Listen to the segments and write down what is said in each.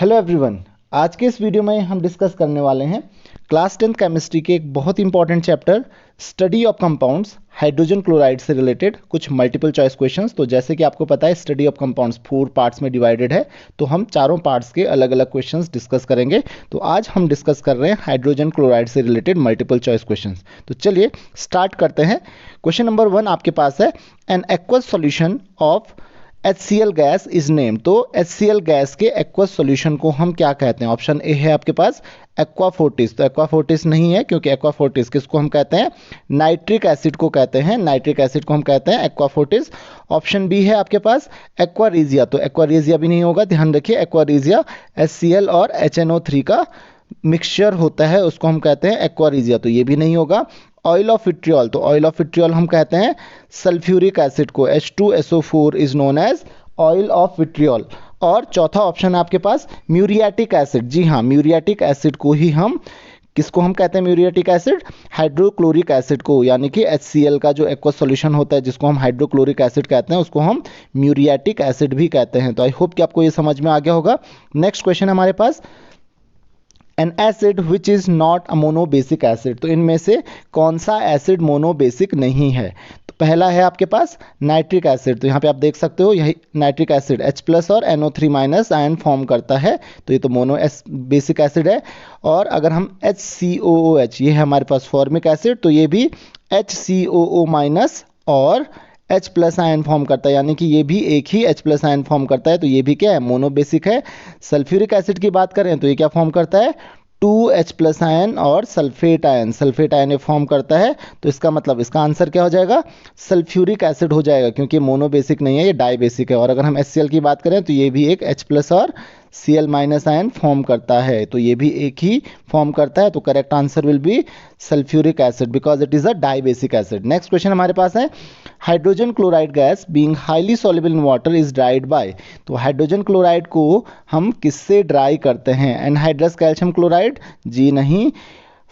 Hello everyone, आज के इस वीडियो में हम डिस्कस करने वाले हैं क्लास 10th केमिस्ट्री के एक बहुत important chapter study of compounds hydrogen chloride से रिलेटेड कुछ मल्टीपल चॉइस क्वेश्चंस। तो जैसे कि आपको पता है स्टडी ऑफ कंपाउंड्स 4 पार्ट्स में डिवाइडेड है, तो हम चारों पार्ट्स के अलग अलग क्वेश्चंस डिस्कस करेंगे। तो आज हम डिस्कस कर रहे हैं हाइड्रोजन क्लोराइड से रिलेटेड मल्टीपल चॉइस क्वेश्चंस। तो चलिए स्टार्ट करते हैं। क्वेश्चन नंबर 1 आपके पास है, an aqueous solution of HCl gas is name. तो HCl गैस के एक्वस सॉल्यूशन को हम क्या कहते हैं? ऑप्शन ए है आपके पास एक्वा फोर्टिस। तो एक्वा फोर्टिस नहीं है, क्योंकि एक्वा फोर्टिस किसको हम कहते हैं? नाइट्रिक एसिड को कहते हैं। नाइट्रिक एसिड को हम कहते हैं एक्वा फोर्टिस। ऑप्शन बी है आपके पास एक्वारेजिया। तो एक्वारेजिया भी नहीं होगा, ध्यान रखिए। एक्वारेजिया HCl और HNO3 का मिक्सचर होता है, उसको हम कहते हैं एक्वारेजिया। तो ये भी नहीं होगा। ऑयल ऑफ विट्रियोल, तो ऑयल ऑफ विट्रियोल हम कहते हैं सल्फ्यूरिक एसिड को। H2SO4 is known as oil of vitriol. और चौथा ऑप्शन है आपके पास म्यूरियाटिक एसिड। जी हाँ, म्यूरियाटिक एसिड को ही हम किसको हम कहते हैं? म्यूरियाटिक एसिड हाइड्रोक्लोरिक एसिड को, यानी कि HCl का जो एक्वस सॉल्यूशन होता है जिसको हम हाइड्रोक्लोरिक एसिड कहते हैं, उसको हम म्यूरियाटिक एसिड भी कहते हैं। तो आई होप कि आपको ये समझ में आ गया होगा। नेक्स्ट क्वेश्चन हमारे पास, an acid which is not a monobasic acid. तो इनमें से कौन सा एसिड मोनोबेसिक नहीं है? तो पहला है आपके पास नाइट्रिक एसिड। तो यहाँ पे आप देख सकते हो, यही नाइट्रिक एसिड H+ और NO3- आयन फॉर्म करता है, तो ये तो मोनो बेसिक एसिड है। और अगर हम HCOOH, ये है हमारे पास फॉर्मिक एसिड, तो ये भी HCOO- और H+ आयन फॉर्म करता है, यानी कि ये भी एक ही H+ आयन फॉर्म करता है। तो ये भी क्या है? मोनोबेसिक है। सल्फ्यूरिक एसिड की बात करें तो ये क्या फॉर्म करता है? 2H+ आयन और सल्फेट आयन ये फॉर्म करता है। तो इसका मतलब इसका आंसर क्या हो जाएगा? सल्फ्यूरिक एसिड हो जाएगा, क्योंकि मोनोबेसिक नहीं है, ये डाइबेसिक है। और अगर हम HCl की बात करें तो ये भी एक H+ और Cl- आयन फॉर्म करता है, तो ये भी एक ही फॉर्म करता है। तो correct answer will be sulphuric acid, because it is a dibasic acid. Next question हमारे पास है, hydrogen chloride gas being highly soluble in water is dried by. तो हाइड्रोजन क्लोराइड को हम किससे ड्राई करते हैं? Anhydrous calcium chloride? जी नहीं।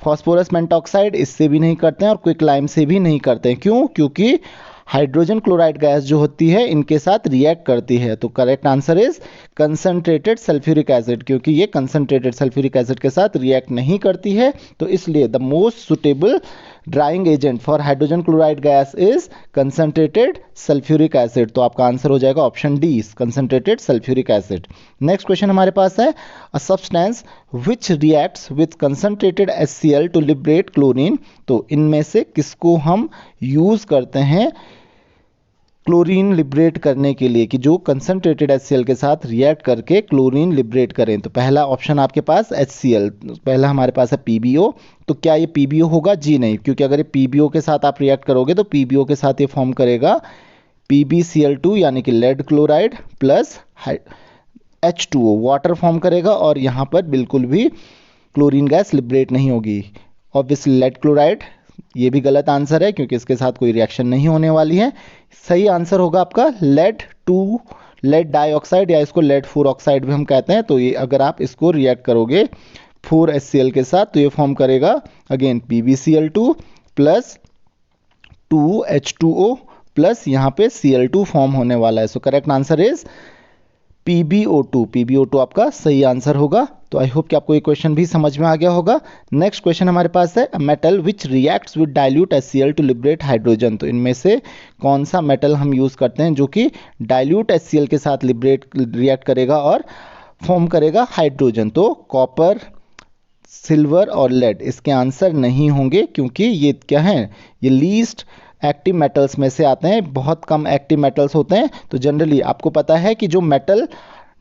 Phosphorus pentoxide? इससे भी नहीं करते हैं। और क्विक लाइम से भी नहीं करते हैं। क्यों? क्योंकि हाइड्रोजन क्लोराइड गैस जो होती है इनके साथ रिएक्ट करती है। तो correct answer is concentrated sulphuric acid, क्योंकि ये कंसंट्रेटेड सल्फ्यूरिक एसिड के साथ रिएक्ट नहीं करती है। तो इसलिए the most suitable drying agent for hydrogen chloride gas is concentrated sulphuric acid. तो आपका आंसर हो जाएगा option D, concentrated sulphuric acid. Next question हमारे पास है, a substance which reacts with concentrated HCl to liberate chlorine. तो इनमें से किसको हम यूज करते हैं क्लोरीन लिबरेट करने के लिए, कि जो कंसंट्रेटेड HCl के साथ रिएक्ट करके क्लोरीन लिबरेट करें? तो पहला ऑप्शन आपके पास HCl, पहला हमारे पास है PbO। तो क्या ये PbO होगा? जी नहीं, क्योंकि अगर ये PbO के साथ आप रिएक्ट करोगे तो PbO के साथ ये फॉर्म करेगा PbCl2, यानी कि lead chloride plus H2O, water form करेगा। और यहाँ पर बिल्कुल भी क्लोरीन गैस लिबरेट नहीं होगी। ऑब्वियसली लेड क्लोराइड, ये भी गलत आंसर है, क्योंकि इसके साथ कोई रिएक्शन नहीं होने वाली है। सही आंसर होगा आपका लेड डाइऑक्साइड, या इसको लेड 4 ऑक्साइड भी हम कहते हैं। तो ये अगर आप इसको रिएक्ट करोगे 4HCl के साथ तो ये फॉर्म करेगा again PbCl2 plus 2H2O plus यहाँ पे Cl2 फॉर्म होने वाला है। सो करेक्ट आंसर इज PbO2 आपका सही आंसर होगा। तो आई होप कि आपको ये क्वेश्चन भी समझ में आ गया होगा। नेक्स्ट क्वेश्चन हमारे पास है, metal which reacts with dilute HCl to liberate hydrogen. तो इनमें से कौन सा मेटल हम यूज करते हैं जो कि डाइल्यूट HCl के साथ रिएक्ट करेगा और फॉर्म करेगा हाइड्रोजन? तो कॉपर, सिल्वर और लेड इसके आंसर नहीं होंगे, क्योंकि ये क्या है? ये लीस्ट एक्टिव मेटल्स में से आते हैं, बहुत कम एक्टिव मेटल्स होते हैं। तो जनरली आपको पता है कि जो मेटल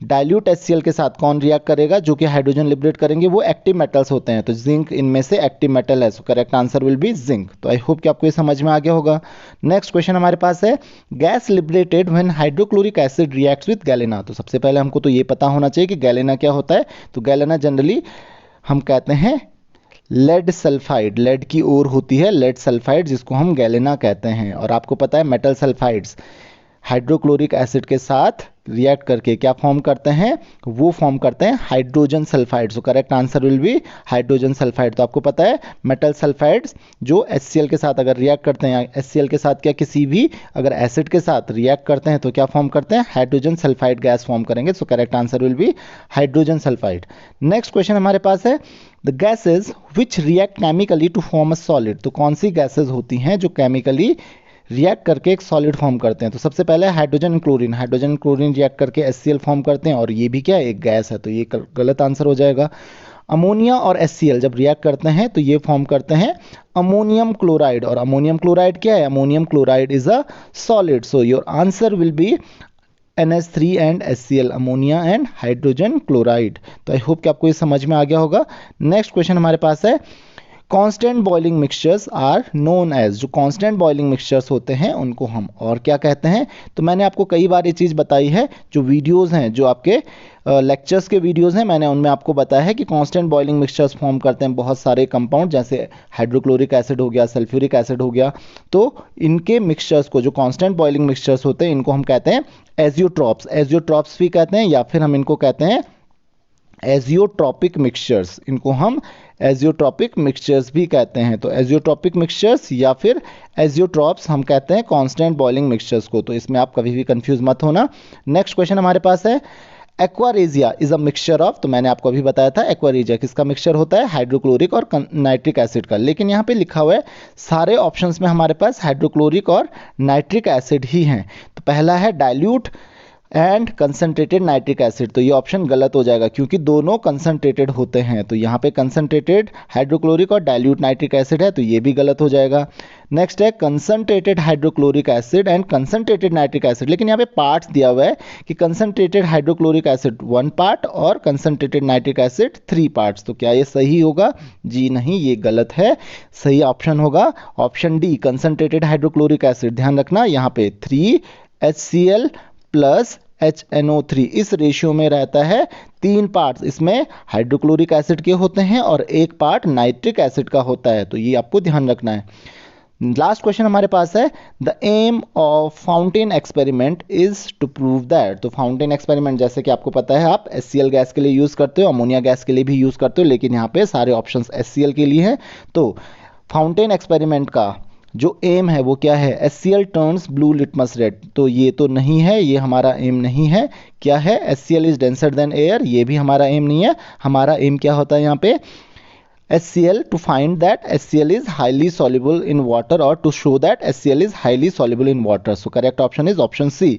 डाइल्यूट HCl के साथ कौन रिएक्ट करेगा जो कि हाइड्रोजन लिबरेट करेंगे, वो एक्टिव मेटल्स होते हैं। तो जिंक इनमें से एक्टिव मेटल है। सो correct answer will B zinc. तो आई होप कि आपको ये समझ में आ गया होगा। नेक्स्ट क्वेश्चन हमारे पास है, gas liberated when hydrochloric acid reacts with galena. तो सबसे पहले हमको तो ये पता होना चाहिए कि गैलेना क्या होता है। तो गैलेना जनरली हम कहते हैं लेड सल्फाइड, लेड की ओर होती है लेड सल्फाइड, जिसको हम गैलेना कहते हैं। और आपको पता है मेटल सल्फाइड्स हाइड्रोक्लोरिक एसिड के साथ रिएक्ट करके क्या फॉर्म करते हैं, वो फॉर्म करते हैं hydrogen sulphide. So correct answer will be hydrogen sulphide. तो आपको पता है मेटल सल्फाइड्स जो HCl के साथ अगर रिएक्ट करते हैं, HCl के साथ क्या किसी भी अगर एसिड के साथ रिएक्ट करते हैं तो क्या फॉर्म करते हैं, हाइड्रोजन सल्फाइड गैस फॉर्म करेंगे। So correct answer will be hydrogen sulphide. Next question हमारे पास है the gases which react chemically to form a solid. तो कौन सी गैसेज होती हैं जो केमिकली रिएक्ट करके एक सॉलिड फॉर्म करते हैं। तो सबसे पहले hydrogen chlorine, hydrogen chlorine react करके HCl फॉर्म करते हैं और ये भी क्या है, एक गैस है, तो ये गलत आंसर हो जाएगा। अमोनिया और HCl जब रिएक्ट करते हैं तो ये फॉर्म करते हैं अमोनियम क्लोराइड, और अमोनियम क्लोराइड क्या है, ammonium chloride is a solid. So your answer will B NH3 and HCl, ammonia and hydrogen chloride. तो आई होप कि आपको ये समझ में आ गया होगा। नेक्स्ट क्वेश्चन हमारे पास है constant boiling mixtures are known as. जो कांस्टेंट बॉइलिंग मिक्सचर्स होते हैं उनको हम और क्या कहते हैं। तो मैंने आपको कई बार ये चीज़ बताई है, जो वीडियोस हैं, जो आपके लेक्चर्स के वीडियोस हैं, मैंने उनमें आपको बताया है कि कांस्टेंट बॉइलिंग मिक्सचर्स फॉर्म करते हैं बहुत सारे कंपाउंड, जैसे हाइड्रोक्लोरिक एसिड हो गया, सल्फ्यूरिक एसिड हो गया। तो इनके मिक्सचर्स को, जो कांस्टेंट बॉइलिंग मिक्सचर्स होते हैं, इनको हम कहते हैं एजियोट्रॉप्स। एजियोट्रॉप्स भी कहते हैं, या फिर हम इनको कहते हैं एजियोट्रॉपिक मिक्सचर्स। इनको हम एजियोट्रॉपिक मिक्सचर्स भी कहते हैं। तो एजियोट्रॉपिक मिक्सचर्स या फिर एजियोट्रॉप्स हम कहते हैं कांस्टेंट बॉइलिंग मिक्सचर्स को। तो इसमें आप कभी भी कंफ्यूज मत होना। नेक्स्ट क्वेश्चन हमारे पास है aqua regia is a mixture of. तो मैंने आपको अभी बताया था एक्वारेजिया किसका मिक्सचर होता है, हाइड्रोक्लोरिक और नाइट्रिक एसिड का। लेकिन यहाँ पे लिखा हुआ है सारे ऑप्शंस में हमारे पास हाइड्रोक्लोरिक और नाइट्रिक एसिड ही हैं। तो पहला है dilute and concentrated nitric acid. तो ये ऑप्शन गलत हो जाएगा क्योंकि दोनों कंसनट्रेटेड होते हैं। तो यहाँ पे कंसनट्रेटेड हाइड्रोक्लोरिक और डाइल्यूट नाइट्रिक एसिड है, तो ये भी गलत हो जाएगा। नेक्स्ट है concentrated hydrochloric acid and concentrated nitric acid. लेकिन यहाँ पे पार्ट्स दिया हुआ है कि कंसनट्रेटेड हाइड्रोक्लोरिक एसिड 1 पार्ट और कंसनट्रेटेड नाइट्रिक एसिड 3 पार्ट्स। तो क्या ये सही होगा, जी नहीं, ये गलत है। सही ऑप्शन होगा option D, concentrated hydrochloric acid. ध्यान रखना यहाँ पे 3HCl प्लस HNO3 इस रेशियो में रहता है। 3 पार्ट्स इसमें हाइड्रोक्लोरिक एसिड के होते हैं और 1 पार्ट नाइट्रिक एसिड का होता है। तो ये आपको ध्यान रखना है। लास्ट क्वेश्चन हमारे पास है the aim of fountain experiment is to prove that. तो फाउंटेन एक्सपेरिमेंट जैसे कि आपको पता है आप HCl गैस के लिए यूज करते हो, अमोनिया गैस के लिए भी यूज करते हो, लेकिन यहाँ पे सारे ऑप्शंस HCl के लिए हैं। तो फाउंटेन एक्सपेरिमेंट का जो एम है वो क्या है, HCl turns blue litmus red. तो ये तो नहीं है, ये हमारा एम नहीं है। क्या है, HCl is denser then air, ये भी हमारा एम नहीं है। हमारा एम क्या होता है यहाँ पे, HCl to find that HCl is highly soluble in water or to show that HCl is highly soluble in water. So correct option is option C.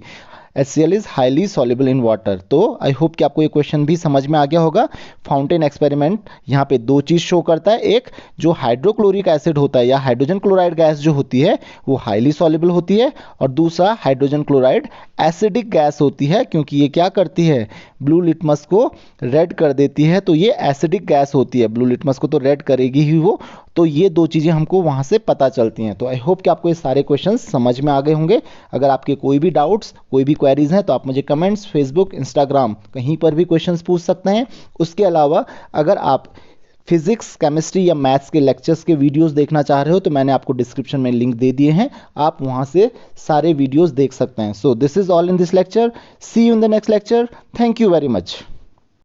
HCl is highly soluble in water. तो I hope कि आपको ये question भी समझ में आ गया होगा। Fountain experiment यहाँ पे 2 चीज़ शो करता है, एक जो हाइड्रोक्लोरिक एसिड होता है या हाइड्रोजन क्लोराइड गैस जो होती है वो हाईली सॉल्युबल होती है, और दूसरा हाइड्रोजन क्लोराइड एसिडिक गैस होती है, क्योंकि ये क्या करती है, ब्लू लिटमस को रेड कर देती है। तो ये एसिडिक गैस होती है, ब्लू लिटमस को तो रेड करेगी ही वो। तो ये 2 चीज़ें हमको वहाँ से पता चलती हैं। तो आई होप कि आपको ये सारे क्वेश्चन समझ में आ गए होंगे। अगर आपके कोई भी डाउट्स, कोई भी क्वेरीज हैं तो आप मुझे कमेंट्स, फेसबुक, इंस्टाग्राम कहीं पर भी क्वेश्चंस पूछ सकते हैं। उसके अलावा अगर आप फिजिक्स, केमिस्ट्री या मैथ्स के लेक्चर्स के वीडियोस देखना चाह रहे हो तो मैंने आपको डिस्क्रिप्शन में लिंक दे दिए हैं, आप वहां से सारे वीडियोस देख सकते हैं। So this is all in this lecture, see you in the next lecture, thank you very much.